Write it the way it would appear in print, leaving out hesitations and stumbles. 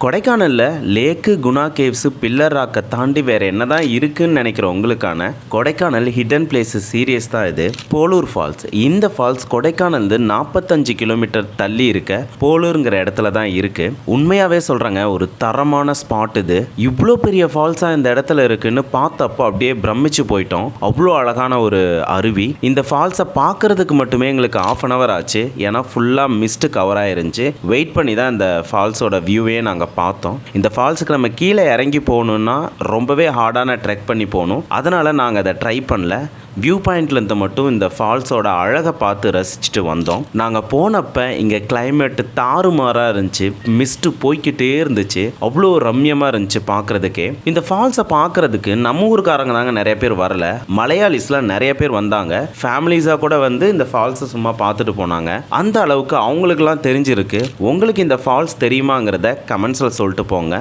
கொடைக்கானல்ல லேக்கு, Guna caves, pillar ராக்கை தாண்டி வேறு என்ன தான் இருக்குன்னு நினைக்கிற உங்களுக்கான கொடைக்கானல் ஹிடன் பிளேஸஸ் சீரியஸ் தான் இது. போலூர் ஃபால்ஸ். இந்த ஃபால்ஸ் கொடைக்கானல்ந்து 45 கிலோமீட்டர் தள்ளி இருக்க போலூருங்கிற இடத்துல தான் இருக்குது. உண்மையாகவே சொல்கிறாங்க, ஒரு தரமான ஸ்பாட் இது. இவ்வளோ பெரிய ஃபால்ஸாக இந்த இடத்துல இருக்குன்னு பார்த்தப்போ அப்படியே பிரமிச்சு போயிட்டோம். அவ்வளோ அழகான ஒரு அருவி. இந்த ஃபால்ஸை பார்க்குறதுக்கு மட்டுமே எங்களுக்கு 1/2 hour ஆச்சு. ஏன்னா ஃபுல்லாக மிஸ்ட்டு கவர் ஆயிருந்துச்சு. வெயிட் பண்ணி தான் இந்த ஃபால்ஸோட வியூவே நாங்கள் பார்த்தோம். இந்த ஃபால்ஸுக்கு நம்ம கீழே இறங்கி போகணுன்னா ரொம்பவே ஹார்டான ட்ரெக் பண்ணி போகணும். அதனால் நாங்கள் அதை ட்ரை பண்ணல. வியூ பாயிண்ட்லேருந்து மட்டும் இந்த ஃபால்ஸோட அழகை பார்த்து ரசிச்சுட்டு வந்தோம். நாங்கள் போனப்போ இங்கே கிளைமேட்டு தாறுமாறாக இருந்துச்சு. மிஸ்ட்டு போய்கிட்டே இருந்துச்சு. அவ்வளோ ரம்யமாக இருந்துச்சு பார்க்குறதுக்கே. இந்த ஃபால்ஸை பார்க்குறதுக்கு நம்ம ஊருக்காரங்க தாங்க நிறைய பேர் வரல. மலையாளிஸ்லாம் நிறைய பேர் வந்தாங்க. ஃபேமிலிஸாக கூட வந்து இந்த ஃபால்ஸை சும்மா பார்த்துட்டு போனாங்க. அந்த அளவுக்கு அவங்களுக்கெல்லாம் தெரிஞ்சிருக்கு. உங்களுக்கு இந்த ஃபால்ஸ் தெரியுமாங்கிறத கமெண்ட்ஸில் சொல்லிட்டு போங்க.